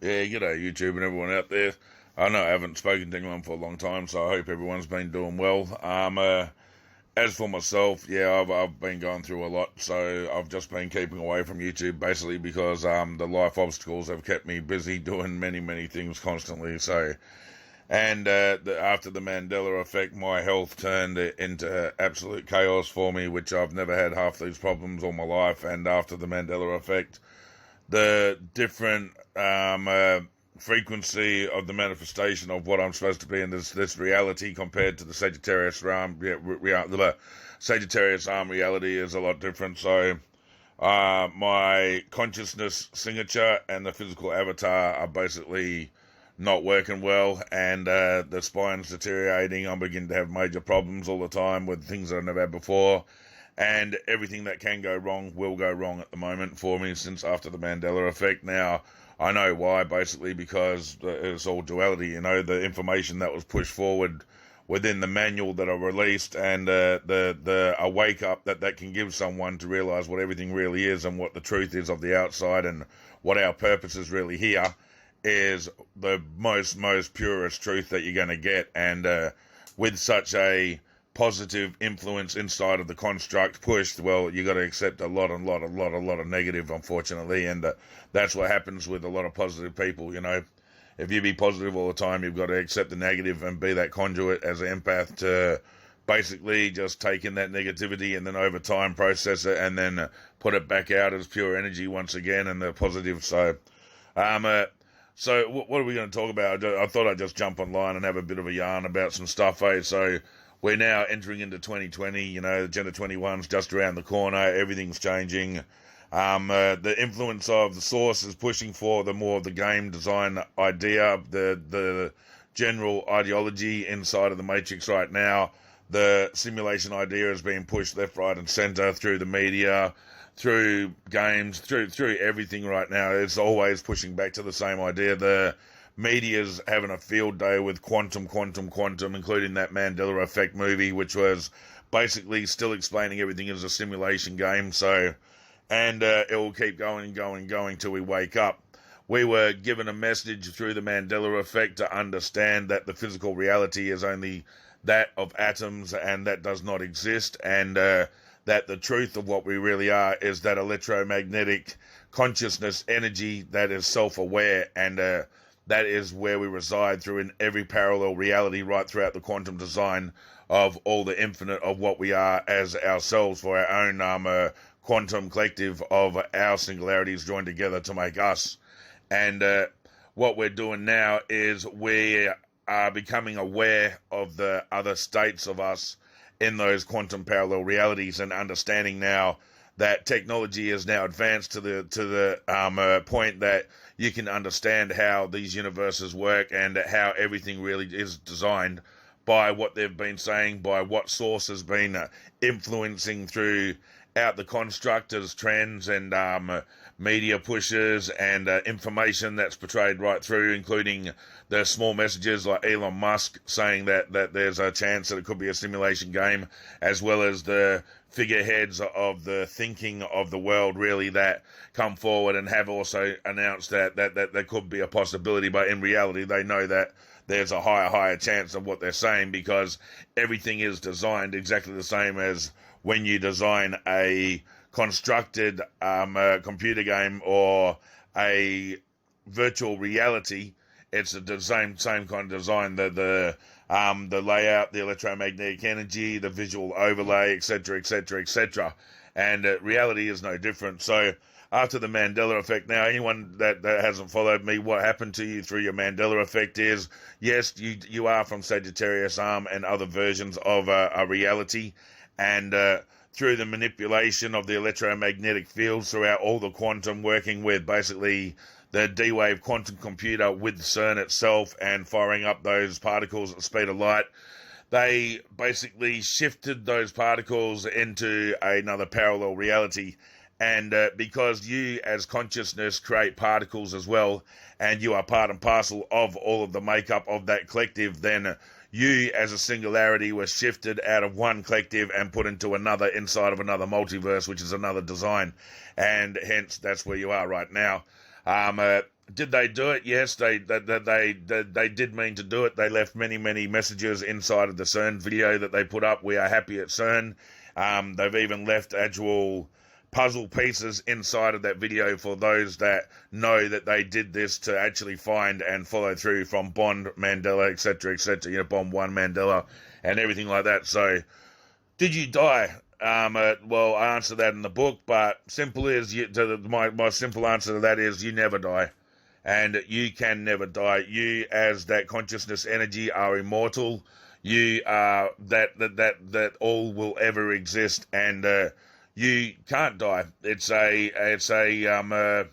Yeah, g'day YouTube and everyone out there. I know I haven't spoken to anyone for a long time, so I hope everyone's been doing well. As for myself, yeah, I've been going through a lot, so I've just been keeping away from YouTube basically because the life obstacles have kept me busy doing many things constantly. So, and after the Mandela effect, my health turned into absolute chaos for me, which I've never had half these problems all my life. And after the Mandela effect, the different frequency of the manifestation of what I'm supposed to be in this reality compared to the Sagittarius the Sagittarius reality is a lot different. So my consciousness signature and the physical avatar are basically not working well, and the spine's deteriorating. I'm beginning to have major problems all the time with things that I've never had before, and everything that can go wrong will go wrong at the moment for me since after the Mandela effect. Now, I know why, basically because it's all duality, the information that was pushed forward within the manual that I released, and a wake up that can give someone to realize what everything really is and what the truth is of the outside and what our purpose is really here is the most purest truth that you're going to get. And with such a positive influence inside of the construct pushed, well, you got to accept a lot of negative, unfortunately, and that's what happens with a lot of positive people. If you be positive all the time, you've got to accept the negative and be that conduit as an empath to basically just take in that negativity and then over time process it and then put it back out as pure energy once again and the positive. So what are we going to talk about? I thought I'd just jump online and have a bit of a yarn about some stuff, eh? So we're now entering into 2020, the Agenda 21's just around the corner, everything's changing. The influence of the source is pushing for the more of the game design idea, the general ideology inside of the Matrix right now. The simulation idea is being pushed left, right, and center through the media, through games, through everything right now. It's always pushing back to the same idea. The media's having a field day with quantum, including that Mandela effect movie, which was basically still explaining everything as a simulation game. So, and it will keep going till we wake up. We were given a message through the Mandela effect to understand that the physical reality is only that of atoms and that does not exist, and that the truth of what we really are is that electromagnetic consciousness energy that is self-aware, and that is where we reside through in every parallel reality right throughout the quantum design of all the infinite of what we are as ourselves for our own quantum collective of our singularities joined together to make us. And what we're doing now is we are becoming aware of the other states of us in those quantum parallel realities and understanding now that technology is now advanced to the point that you can understand how these universes work and how everything really is designed by what they've been saying, by what source has been influencing throughout the construct as trends and media pushes and information that's portrayed right through, including the small messages like Elon Musk saying that there's a chance that it could be a simulation game, as well as the figureheads of the thinking of the world really that come forward and have also announced that there could be a possibility, but in reality they know that there's a higher chance of what they're saying because everything is designed exactly the same as when you design a constructed computer game or a virtual reality. It's the same kind of design. The layout, the electromagnetic energy, the visual overlay, etc. And reality is no different. So after the Mandela effect, now anyone that hasn't followed me, what happened to you through your Mandela effect is, yes, you are from Sagittarius and other versions of a reality, and through the manipulation of the electromagnetic fields throughout all the quantum, working with basically the D-Wave quantum computer with CERN itself and firing up those particles at the speed of light, they basically shifted those particles into another parallel reality. And because you as consciousness create particles as well, and you are part and parcel of all of the makeup of that collective, then you as a singularity were shifted out of one collective and put into another inside of another multiverse, which is another design. And hence, that's where you are right now. Did they do it? Yes, they did mean to do it. They left many messages inside of the CERN video that they put up. We are happy at CERN. They've even left actual puzzle pieces inside of that video for those that know that they did this to actually find and follow through from Bond, Mandela, etc., etc. Bomb 1, Mandela, and everything like that. So, did you die? Well, I answer that in the book, but my simple answer to that is you never die. And you can never die. You, as that consciousness energy, are immortal. You are that all will ever exist, and you can't die. It's a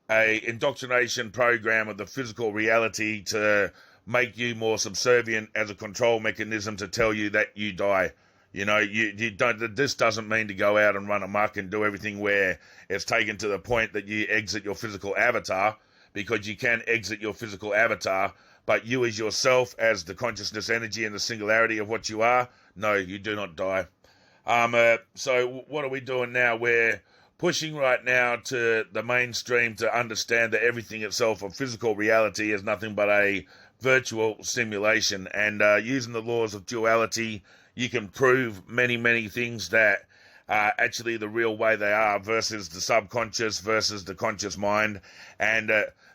indoctrination program of the physical reality to make you more subservient as a control mechanism to tell you that you die. You don't. This doesn't mean to go out and run amok and do everything where it's taken to the point that you exit your physical avatar, because you can exit your physical avatar, but you as yourself, as the consciousness energy and the singularity of what you are, no, you do not die. So what are we doing now? We're pushing right now to the mainstream to understand that everything itself of physical reality is nothing but a virtual simulation, and using the laws of duality, you can prove many things that are actually the real way they are versus the subconscious versus the conscious mind, and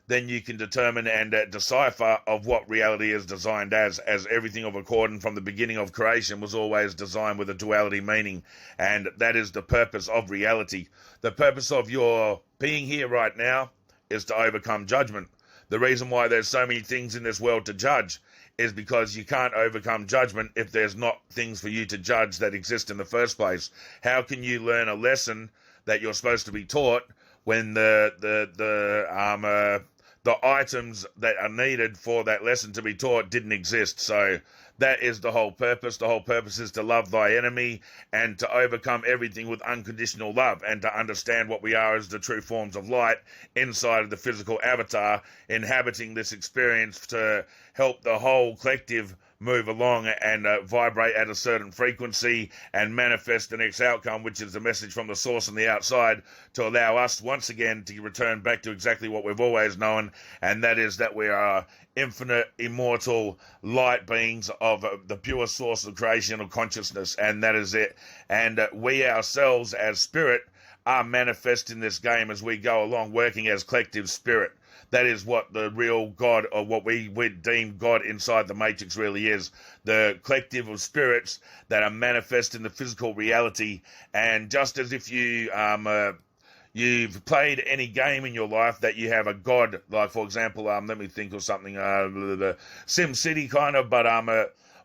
then you can determine and decipher of what reality is designed as everything of accordance from the beginning of creation was always designed with a duality meaning, and that is the purpose of reality. The purpose of your being here right now is to overcome judgment. The reason why there's so many things in this world to judge is because you can't overcome judgment if there's not things for you to judge that exist in the first place. How can you learn a lesson that you're supposed to be taught when the items that are needed for that lesson to be taught didn't exist? So that is the whole purpose. The whole purpose is to love thy enemy and to overcome everything with unconditional love, and to understand what we are as the true forms of light inside of the physical avatar, inhabiting this experience to help the whole collective move along and vibrate at a certain frequency and manifest the next outcome, which is the message from the source on the outside, to allow us once again to return back to exactly what we've always known, and that is that we are infinite, immortal light beings of the pure source of creation of consciousness, and that is it. And we ourselves as spirit are manifesting this game as we go along, working as collective spirit. That is what the real God, or what we deem God inside the Matrix, really is. The collective of spirits that are manifesting the physical reality. And just as if you've played any game in your life that you have a God, like for example, let me think of something, the Sim City kind of, but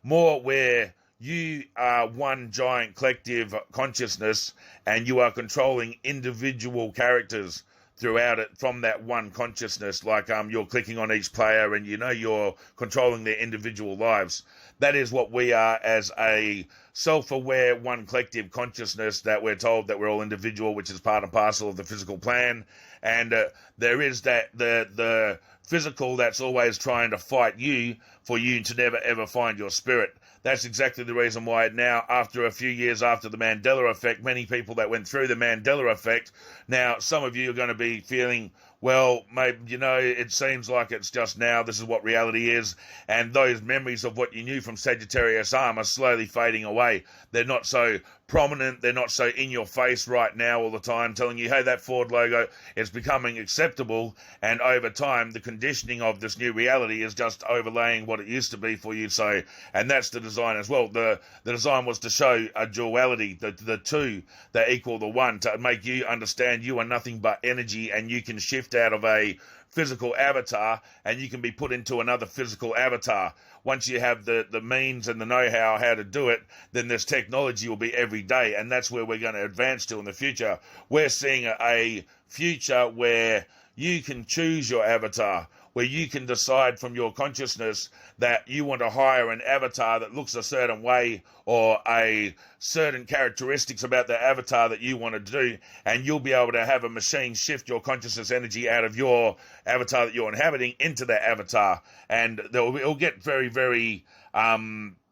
more where you are one giant collective consciousness and you are controlling individual characters throughout it from that one consciousness, like you're clicking on each player and you're controlling their individual lives. That is what we are as a self-aware one collective consciousness, that we're told that we're all individual, which is part and parcel of the physical plan. And there is that the physical that's always trying to fight you for you to never ever find your spirit. That's exactly the reason why now, after a few years after the Mandela effect, many people that went through the Mandela effect, now some of you are going to be feeling, well, maybe, it seems like it's just now, this is what reality is, and those memories of what you knew from Sagittarius Arm are slowly fading away. They're not so prominent, they're not so in your face right now all the time, telling you, hey, that Ford logo is becoming acceptable, and over time, the conditioning of this new reality is just overlaying what it used to be for you. So, and that's the design as well. The design was to show a duality, the two that equal the one, to make you understand you are nothing but energy, and you can shift out of a physical avatar and you can be put into another physical avatar. Once you have the means and the know-how how to do it, then this technology will be every day, and that's where we're going to advance to in the future. We're seeing a future where you can choose your avatar, where you can decide from your consciousness that you want to hire an avatar that looks a certain way, or a certain characteristics about the avatar that you want to do, and you'll be able to have a machine shift your consciousness energy out of your avatar that you're inhabiting into that avatar, and it'll get very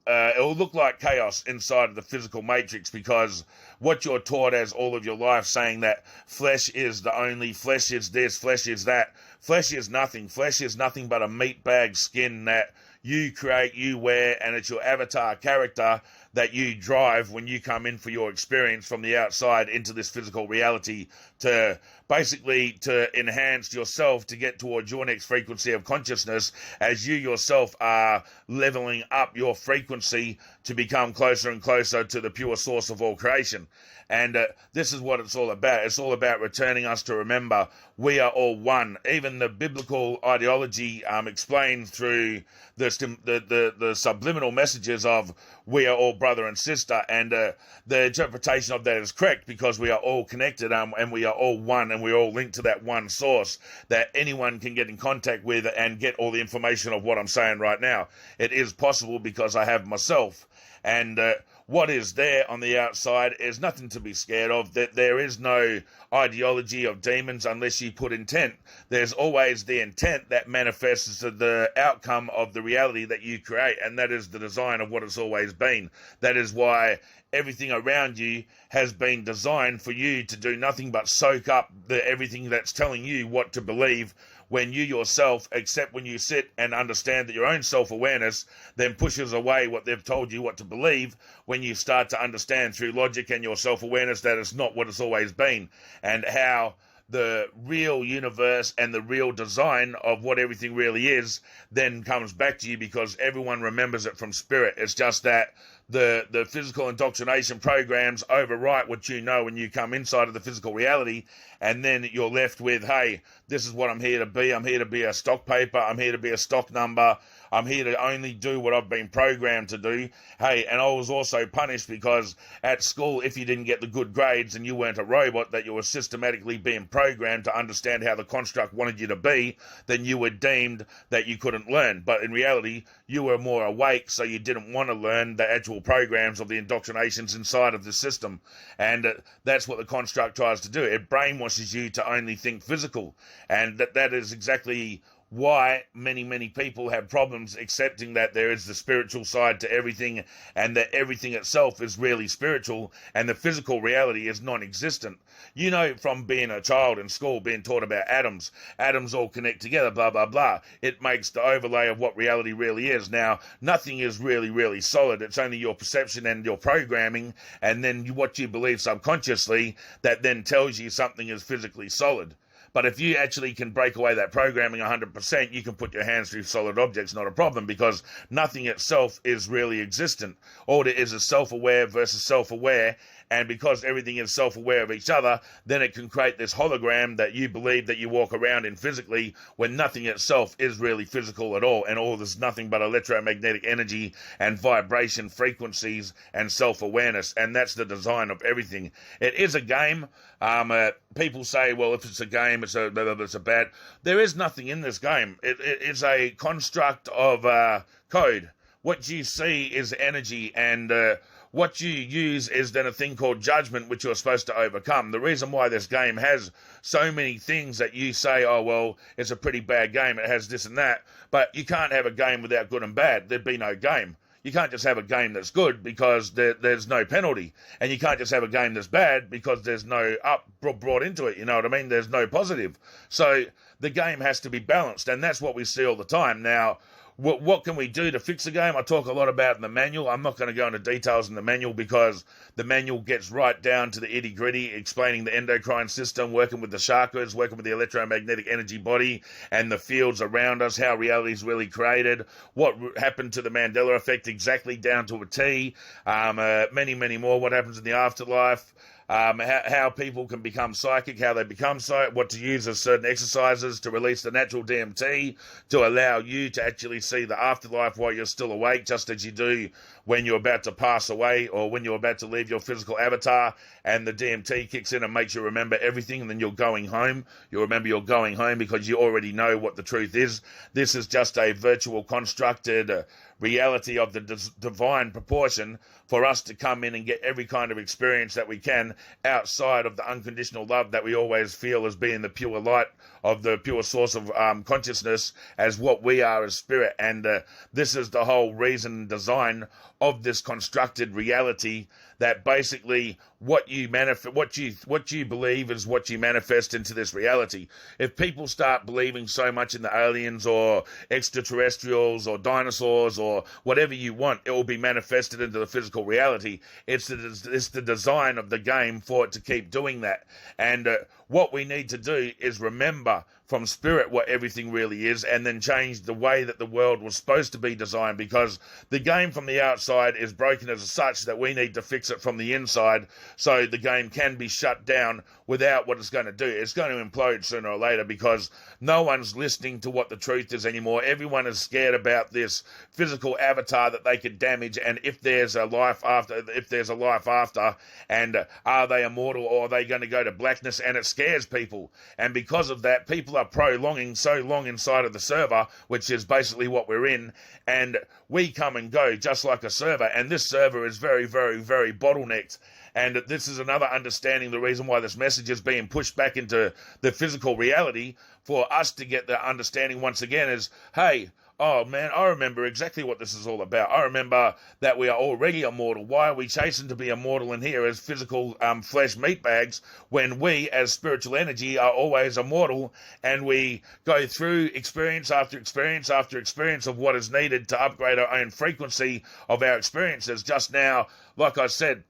it'll look like chaos inside of the physical matrix, because what you're taught as all of your life, saying that flesh is the only, flesh is this, flesh is that, Flesh is nothing. Flesh is nothing but a meat bag skin that you create, you wear, and it's your avatar character that you drive when you come in for your experience from the outside into this physical reality to basically to enhance yourself to get towards your next frequency of consciousness as you yourself are leveling up your frequency to become closer and closer to the pure source of all creation. And this is what it's all about. It's all about returning us to remember we are all one. Even the biblical ideology explained through the subliminal messages of we are all brother and sister, and the interpretation of that is correct because we are all connected and we are all one, and we're all linked to that one source that anyone can get in contact with and get all the information of what I'm saying right now. It is possible because I have myself. And what is there on the outside is nothing to be scared of. That there is no ideology of demons unless you put intent. There's always the intent that manifests the outcome of the reality that you create, and that is the design of what it's always been. That is why everything around you has been designed for you to do nothing but soak up everything that's telling you what to believe, when you yourself, except when you sit and understand that your own self-awareness then pushes away what they've told you what to believe, when you start to understand through logic and your self-awareness that it's not what it's always been, and how the real universe and the real design of what everything really is then comes back to you, because everyone remembers it from spirit. It's just that the physical indoctrination programs overwrite what you know when you come inside of the physical reality, and then you're left with, hey, this is what I'm here to be. I'm here to be a stock paper. I'm here to be a stock number. I'm here to only do what I've been programmed to do. Hey, and I was also punished because at school, if you didn't get the good grades and you weren't a robot, that you were systematically being programmed to understand how the construct wanted you to be, then you were deemed that you couldn't learn. But in reality, you were more awake, so you didn't want to learn the actual programs of the indoctrinations inside of the system. And that's what the construct tries to do. It brainwashes you to only think physical. And that is exactly why many people have problems accepting that there is the spiritual side to everything, and that everything itself is really spiritual and the physical reality is non-existent. You know, from being a child in school, being taught about atoms all connect together, blah blah blah. It makes the overlay of what reality really is. Now, nothing is really solid. It's only your perception and your programming, and then what you believe subconsciously that then tells you something is physically solid. But if you actually can break away that programming 100%, you can put your hands through solid objects, not a problem, because nothing itself is really existent. All it is self-aware versus self-aware, and because everything is self-aware of each other, then it can create this hologram that you believe that you walk around in physically, when nothing itself is really physical at all, and all is nothing but electromagnetic energy and vibration frequencies and self-awareness, and that's the design of everything. It is a game. People say, well, if it's a game, it's a bad. There is nothing in this game. It's a construct of code. What you see is energy, and what you use is then a thing called judgment, which you're supposed to overcome. The reason why this game has so many things that you say, oh, well, it's a pretty bad game, it has this and that, but you can't have a game without good and bad. There'd be no game. You can't just have a game that's good because there's no penalty. And you can't just have a game that's bad because there's no up brought into it. You know what I mean? There's no positive. So the game has to be balanced. And that's what we see all the time. Now, what can we do to fix the game? I talk a lot about in the manual. I'm not going to go into details in the manual because the manual gets right down to the itty-gritty, explaining the endocrine system, working with the chakras, working with the electromagnetic energy body and the fields around us, how reality is really created, what happened to the Mandela effect exactly down to a T, many more, what happens in the afterlife, how people can become psychic, how they become psychic, what to use as certain exercises to release the natural DMT to allow you to actually see the afterlife while you're still awake, just as you do when you're about to pass away or when you're about to leave your physical avatar, and the DMT kicks in and makes you remember everything, and then you're going home. You remember you're going home because you already know what the truth is. This is just a virtual constructed reality of the divine proportion for us to come in and get every kind of experience that we can outside of the unconditional love that we always feel as being the pure light of the pure source of consciousness as what we are as spirit. And this is the whole reason and design of this constructed reality that basically what you believe is what you manifest into this reality. If people start believing so much in the aliens or extraterrestrials or dinosaurs or whatever you want, it will be manifested into the physical reality. It's the design of the game for it to keep doing that. And what we need to do is remember from spirit what everything really is, and then change the way that the world was supposed to be designed, because the game from the outside is broken as such that we need to fix it from the inside so the game can be shut down without what it's going to do. It's going to implode sooner or later, because no one's listening to what the truth is anymore. Everyone is scared about this physical avatar that they could damage, and if there's a life after, and are they immortal, or are they going to go to blackness? And it scares people, and because of that, people are prolonging so long inside of the server, which is basically what we're in, and we come and go just like a server, and this server is very, very, very bottlenecked. And this is another understanding, the reason why this message is being pushed back into the physical reality, for us to get the understanding once again is, hey, oh man, I remember exactly what this is all about. I remember that we are already immortal. Why are we chasing to be immortal in here as physical flesh meat bags, when we as spiritual energy are always immortal, and we go through experience after experience after experience of what is needed to upgrade our own frequency of our experiences. Just now, like I said,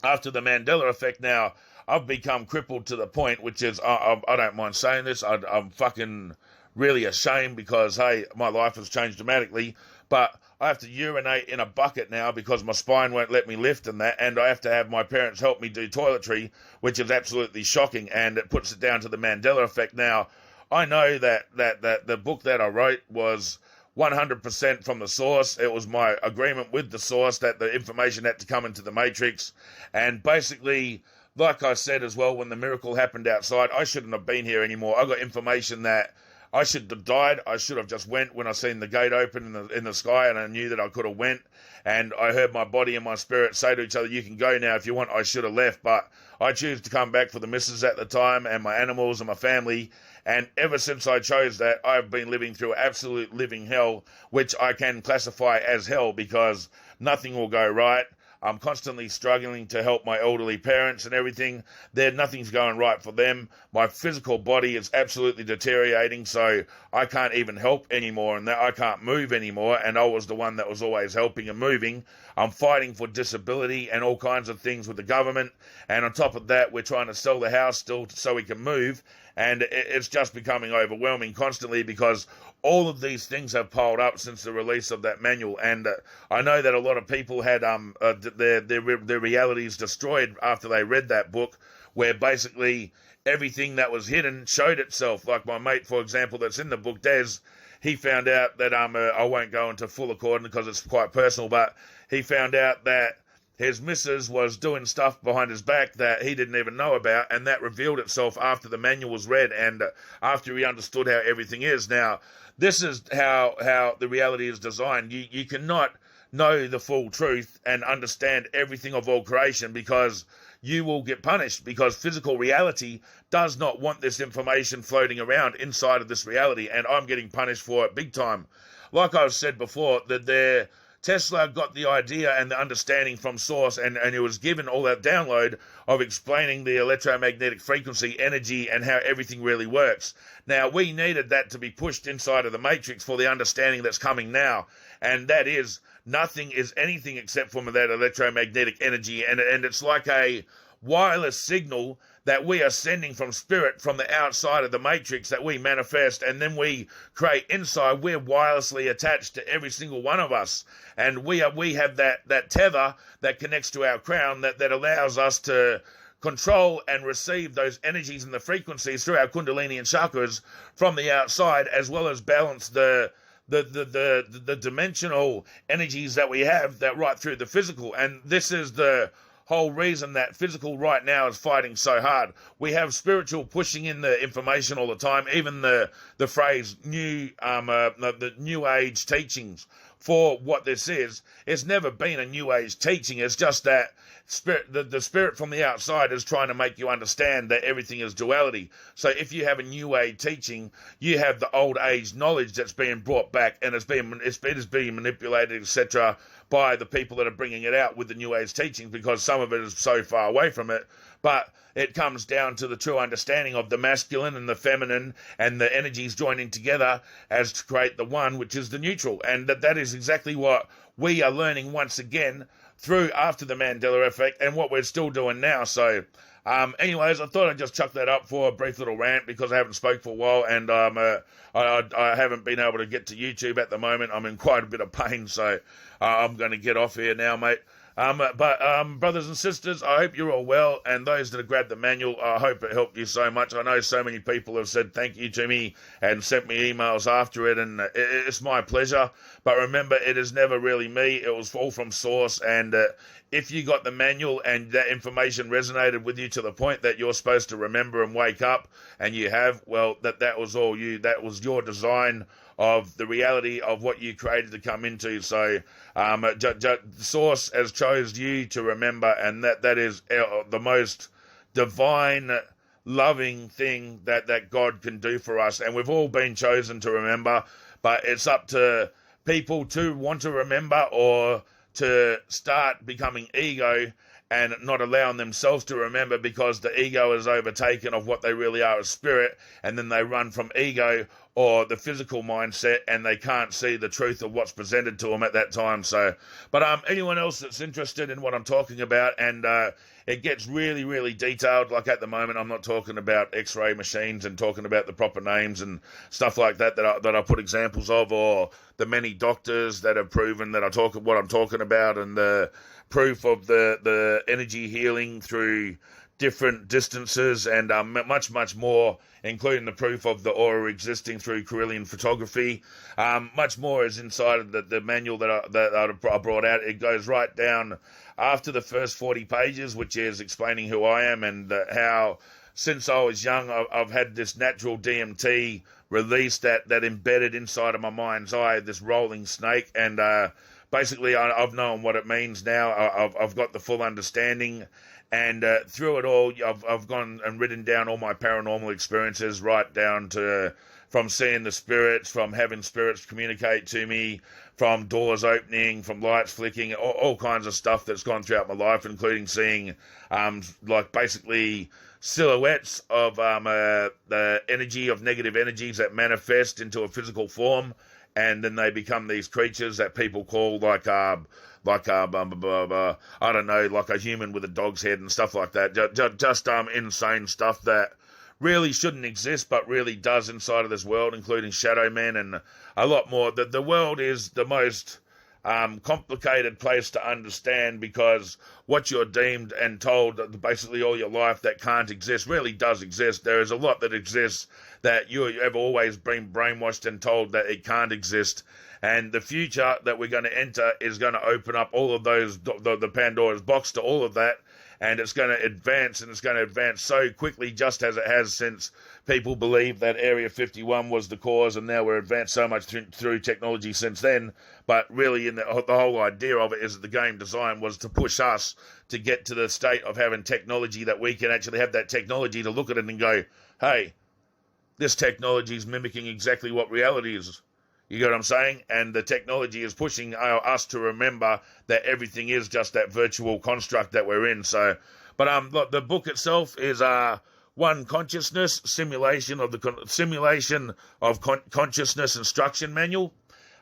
after the Mandela effect now, I've become crippled to the point, which is, I don't mind saying this, I'm fucking really ashamed, because, hey, my life has changed dramatically, but I have to urinate in a bucket now because my spine won't let me lift and that, and I have to have my parents help me do toiletry, which is absolutely shocking, and it puts it down to the Mandela effect. Now, I know that the book that I wrote was 100% from the source. It was my agreement with the source that the information had to come into the matrix, and basically, like I said as well, when the miracle happened outside, I shouldn't have been here anymore. I got information that I should have died. I should have just went when I seen the gate open in the sky, and I knew that I could have went, and I heard my body and my spirit say to each other, you can go now if you want. I should have left, but I choose to come back for the missus at the time and my animals and my family, and ever since I chose that, I've been living through absolute living hell, which I can classify as hell, because nothing will go right. I'm constantly struggling to help my elderly parents and everything. Nothing's going right for them. My physical body is absolutely deteriorating, so I can't even help anymore, and that I can't move anymore, and I was the one that was always helping and moving. I'm fighting for disability and all kinds of things with the government, and on top of that, we're trying to sell the house still so we can move, and it's just becoming overwhelming constantly, because all of these things have piled up since the release of that manual, and I know that a lot of people had their realities destroyed after they read that book, where basically everything that was hidden showed itself. Like my mate, for example, that's in the book, Des, he found out that I won't go into full according because it's quite personal, but he found out that his missus was doing stuff behind his back that he didn't even know about, and that revealed itself after the manual was read and after he understood how everything is. Now, this is how the reality is designed. You cannot know the full truth and understand everything of all creation, because you will get punished, because physical reality does not want this information floating around inside of this reality, and I'm getting punished for it big time. Like I've said before, that Tesla got the idea and the understanding from source, and he was given all that download of explaining the electromagnetic frequency, energy, and how everything really works. Now, we needed that to be pushed inside of the matrix for the understanding that's coming now, and that is, nothing is anything except for that electromagnetic energy, and it's like a wireless signal that we are sending from spirit from the outside of the matrix that we manifest, and then we create inside. We're wirelessly attached to every single one of us, and we have that tether that connects to our crown that allows us to control and receive those energies and the frequencies through our kundalini and chakras from the outside, as well as balance the dimensional energies that we have that right through the physical. And this is the whole reason that physical right now is fighting so hard. We have spiritual pushing in the information all the time, even the phrase the new age teachings, for what this is. It's never been a New Age teaching. It's just that the spirit from the outside is trying to make you understand that everything is duality. So if you have a New Age teaching, you have the old age knowledge that's being brought back, and it is being manipulated, etc., by the people that are bringing it out with the New Age teachings, because some of it is so far away from it. But it comes down to the true understanding of the masculine and the feminine and the energies joining together as to create the one, which is the neutral. And that is exactly what we are learning once again through after the Mandela effect, and what we're still doing now. So anyways, I thought I'd just chuck that up for a brief little rant, because I haven't spoke for a while, and I haven't been able to get to YouTube at the moment. I'm in quite a bit of pain, so I'm going to get off here now, mate. But brothers and sisters, I hope you're all well, and those that have grabbed the manual, I hope it helped you so much. I know so many people have said thank you to me and sent me emails after it, and it's my pleasure. But remember, it is never really me. It was all from source, and if you got the manual and that information resonated with you to the point that you're supposed to remember and wake up, and you have, well, that was all you. That was your design of the reality of what you created to come into. So Source has chose you to remember, and that is the most divine, loving thing that God can do for us. And we've all been chosen to remember, but it's up to people to want to remember, or to start becoming ego and not allowing themselves to remember, because the ego is overtaken of what they really are as spirit, and then they run from ego or the physical mindset, and they can't see the truth of what's presented to them at that time. So, but anyone else that's interested in what I'm talking about, and it gets really, really detailed. Like at the moment, I'm not talking about X-ray machines and talking about the proper names and stuff like that I put examples of, or the many doctors that have proven that I talk what I'm talking about, and the proof of the energy healing through different distances, and much, much more, including the proof of the aura existing through Carillion photography. Much more is inside of the manual that I brought out. It goes right down after the first 40 pages, which is explaining who I am, and how, since I was young, I've had this natural DMT release that embedded inside of my mind's eye, this rolling snake, and basically I've known what it means now. I've got the full understanding. And through it all, I've gone and written down all my paranormal experiences, right down to from seeing the spirits, from having spirits communicate to me, from doors opening, from lights flicking, all kinds of stuff that's gone throughout my life, including seeing like basically silhouettes of the energy of negative energies that manifest into a physical form, and then they become these creatures that people call like I don't know, like a human with a dog's head and stuff like that. Just insane stuff that really shouldn't exist, but really does inside of this world, including shadow men and a lot more. The world is the most complicated place to understand, because what you're deemed and told basically all your life that can't exist really does exist. There is a lot that exists that you have always been brainwashed and told that it can't exist. And the future that we're going to enter is going to open up all of those, the Pandora's box to all of that, and it's going to advance, and it's going to advance so quickly, just as it has since people believed that Area 51 was the cause, and now we're advanced so much through technology since then. But really, the whole idea of it is that the game design was to push us to get to the state of having technology that we can actually have that technology to look at it and go, hey, this technology is mimicking exactly what reality is. You get what I'm saying? And the technology is pushing us to remember that everything is just that virtual construct that we're in. So, but look, the book itself is One Consciousness, Simulation of Consciousness Instruction Manual.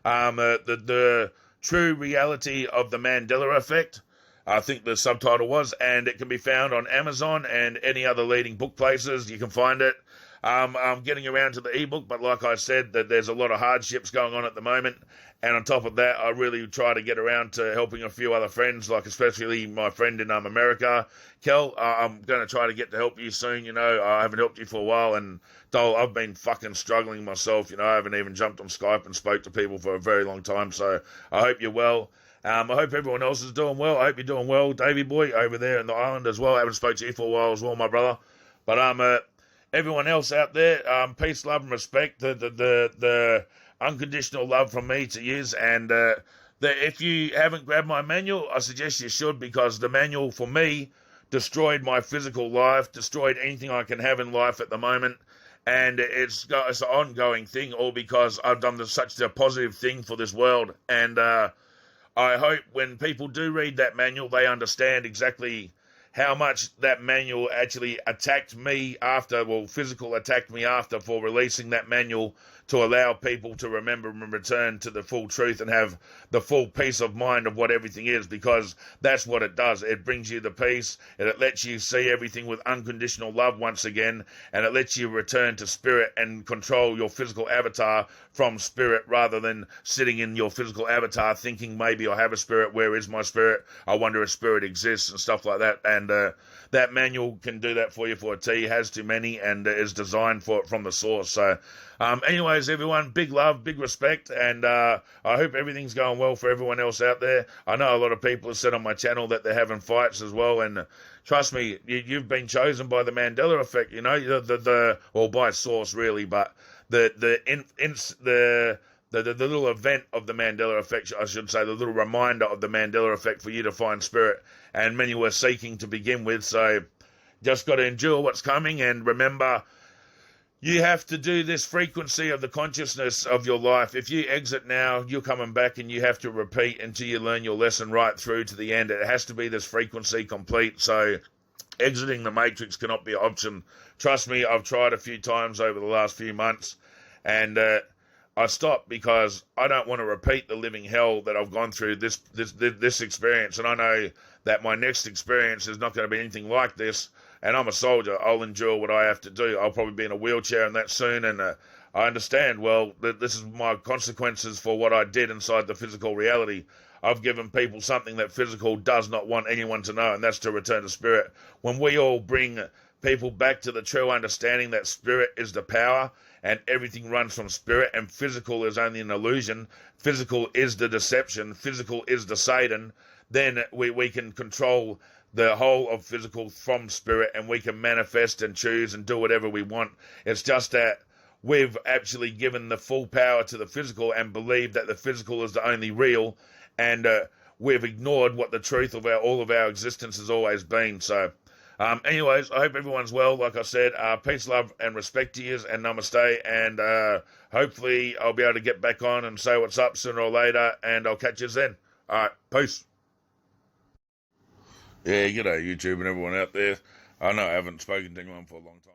The True Reality of the Mandela Effect, I think the subtitle was, and it can be found on Amazon and any other leading book places. You can find it. I'm getting around to the ebook, but like I said, that there's a lot of hardships going on at the moment, and on top of that, I really try to get around to helping a few other friends, like especially my friend in America, Kel. I'm going to try to get to help you soon. You know, I haven't helped you for a while, and I've been fucking struggling myself. You know, I haven't even jumped on Skype and spoke to people for a very long time, so I hope you're well. I hope everyone else is doing well. I hope you're doing well, Davey boy, over there in the island as well. I haven't spoke to you for a while as well, my brother. But everyone else out there, peace, love, and respect. The unconditional love from me to yous. And if you haven't grabbed my manual, I suggest you should, because the manual for me destroyed my physical life, destroyed anything I can have in life at the moment. And it's an ongoing thing, all because I've done such a positive thing for this world. And I hope when people do read that manual, they understand exactly how much that manual actually attacked me after, physical attacked me after, for releasing that manual to allow people to remember and return to the full truth and have the full peace of mind of what everything is, because that's what it does. It brings you the peace, and it lets you see everything with unconditional love once again, and it lets you return to spirit and control your physical avatar from spirit, rather than sitting in your physical avatar thinking, maybe I have a spirit, where is my spirit, I wonder if spirit exists, and stuff like that. And that manual can do that for you for a T. It has too many, and is designed for it from the source. So anyways, everyone, big love, big respect, and I hope everything's going well for everyone else out there. I know a lot of people have said on my channel that they're having fights as well, and trust me, you've been chosen by the Mandela effect, you know, by source really, but the little event of the Mandela effect, I should say, the little reminder of the Mandela effect for you to find spirit, and many were seeking to begin with. So just got to endure what's coming, and remember, you have to do this frequency of the consciousness of your life. If you exit now, you're coming back, and you have to repeat until you learn your lesson right through to the end. It has to be this frequency complete. So exiting the matrix cannot be an option. Trust me, I've tried a few times over the last few months, and I stopped because I don't want to repeat the living hell that I've gone through this experience. And I know that my next experience is not going to be anything like this. And I'm a soldier. I'll endure what I have to do. I'll probably be in a wheelchair and that soon. And I understand, that this is my consequences for what I did inside the physical reality. I've given people something that physical does not want anyone to know, and that's to return to spirit. When we all bring people back to the true understanding that spirit is the power, and everything runs from spirit, and physical is only an illusion, physical is the deception, physical is the Satan, then we can control the whole of physical from spirit, and we can manifest and choose and do whatever we want. It's just that we've actually given the full power to the physical and believe that the physical is the only real, and we've ignored what the truth of all of our existence has always been. So anyways, I hope everyone's well. Like I said, peace, love, and respect to you, and namaste. And hopefully I'll be able to get back on and say what's up sooner or later, and I'll catch you then. All right, peace. Yeah, g'day YouTube and everyone out there. I know I haven't spoken to anyone for a long time.